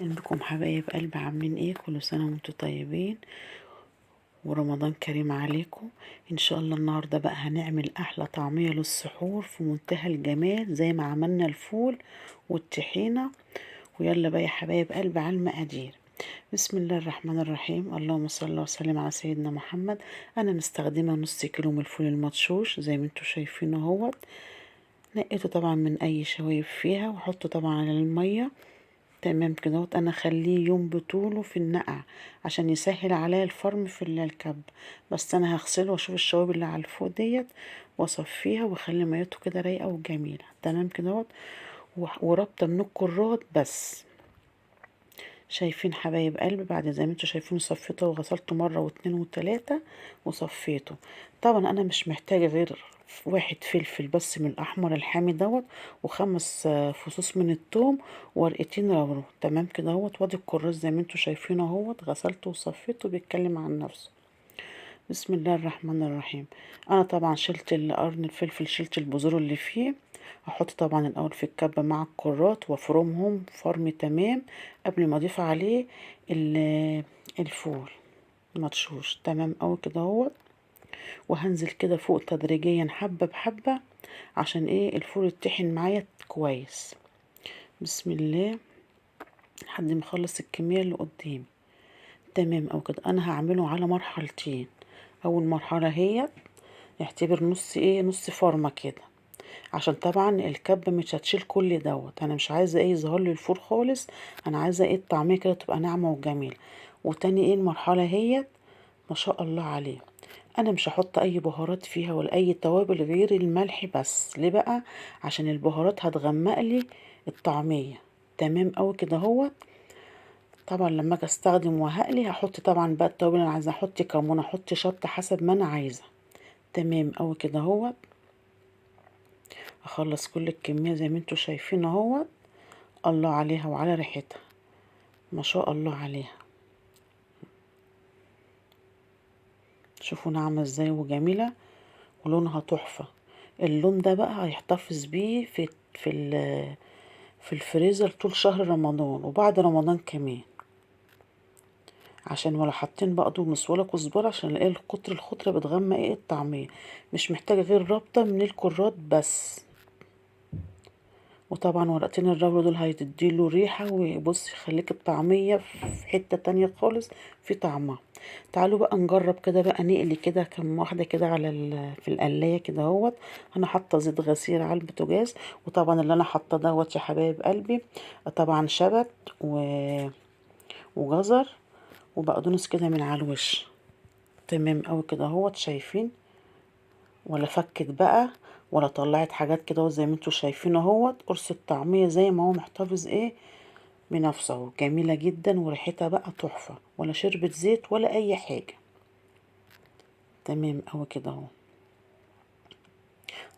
اهلا بكم حبايب قلبي، عاملين ايه؟ كل سنه وانتم طيبين ورمضان كريم عليكم. ان شاء الله النهارده بقى هنعمل احلى طعميه للسحور في منتهى الجمال زي ما عملنا الفول والطحينه. ويلا بقى يا حبايب قلبي على المقادير. بسم الله الرحمن الرحيم، اللهم صل وسلم على سيدنا محمد. انا مستخدمه نص كيلو من الفول المدشوش زي ما انتم شايفين اهوت. نقيته طبعا من اي شوايب فيها واحطه طبعا على الميه. تمام كده انا اخليه يوم بطوله في النقع عشان يسهل عليا الفرم في الكب. بس انا هغسله واشوف الشوائب اللي على الفوق ديت واصفيها واخلي ميته كده رايقه وجميله. تمام كده ورابطه من الكرات بس. شايفين حبايب قلبي؟ بعد زي ما انتوا شايفين صفيته وغسلته مره واتنين وتلاته وصفيته. طبعا انا مش محتاجه غير واحد فلفل بس من الاحمر الحامي وخمس فصوص من الثوم ورقتين لورا. تمام كده وادي الكراس زي ما انتوا شايفينه غسلته وصفيته بيتكلم عن نفسه. بسم الله الرحمن الرحيم. انا طبعا شلت القرن الفلفل، شلت البذور اللي فيه. احط طبعا الاول في الكبه مع الكرات وافرمهم فرم تمام قبل ما اضيف عليه الفول مدشوش. تمام اوي كده وهنزل كده فوق تدريجيا حبه بحبه عشان ايه الفول يتطحن معايا كويس. بسم الله لحد ما اخلص الكميه اللي قدامي. تمام او كده انا هعمله على مرحلتين. اول مرحله هي نعتبر نص فرمه كده عشان طبعا الكبه مش هتشيل كل انا مش عايزه يظهر لي الفول خالص. انا عايزه الطعميه كده تبقى ناعمه وجميله. وتاني المرحله هي ما شاء الله عليه انا مش هحط اي بهارات فيها ولا اي توابل غير الملح بس. ليه بقى؟ عشان البهارات هتغمق لي الطعميه. تمام اوي كده طبعا لما اجي استخدم وهقلي هحط طبعا بقى التوابل اللي انا عايزه. احط كمون، احط شطه حسب ما انا عايزه. تمام اوي كده اخلص كل الكميه زي ما انتوا شايفين الله عليها وعلى ريحتها ما شاء الله عليها. شوفوا ناعمه ازاي وجميله ولونها تحفه. اللون ده بقى هيحتفظ بيه في الفريزر طول شهر رمضان وبعد رمضان كمان. عشان ولا حاطين بقدونس ولا كزبره عشان كتر الخضره بتغمق الطعميه. مش محتاجه غير ربطه من الكرات بس. وطبعا ورقتين الرول دول هيديله ريحه وبص يخليك الطعميه في حته تانية خالص في طعمها. تعالوا بقى نجرب كده بقى نقلي كده كم واحده كده على في القلايه كده. انا حاطه زيت غسير على البوتاجاز. وطبعا اللي انا حاطه يا حبايب قلبي طبعا شبت وجزر وبقدونس كده من على الوش. تمام اوي كده شايفين؟ ولا فكت بقى ولا طلعت حاجات كده زي ما انتوا شايفين قرص الطعميه زي ما هو محتفظ بنفسه. جميله جدا وريحتها بقى تحفه ولا شربت زيت ولا اي حاجه. تمام اوي كده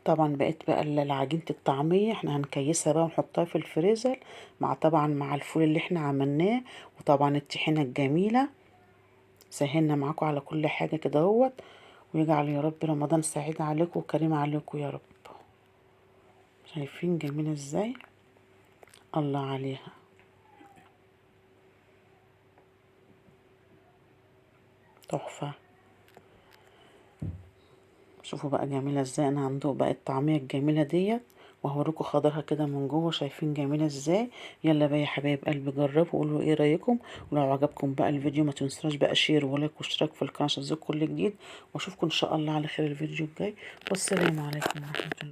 طبعا بقيت بقى العجينه الطعميه احنا هنكيسها بقى ونحطها في الفريزر طبعا مع الفول اللي احنا عملناه وطبعا الطحينه الجميله. سهلنا معاكم على كل حاجه كده ويجعل يا رب رمضان سعيد عليكم وكريم عليكم يا رب. شايفين جميله ازاي؟ الله عليها تحفه. شوفوا بقى جميله ازاي. انا هندوق بقى الطعميه الجميله وهوريكم خضرها كده من جوه. شايفين جميله ازاي؟ يلا بقى يا حبايب قلبي جربوا وقولوا ايه رايكم. ولو عجبكم بقى الفيديو ما تنسوش بقى شير ولايك واشتراك في القناه عشان تشوفوا كل جديد. واشوفكم ان شاء الله على خير الفيديو الجاي. والسلام عليكم ورحمه الله.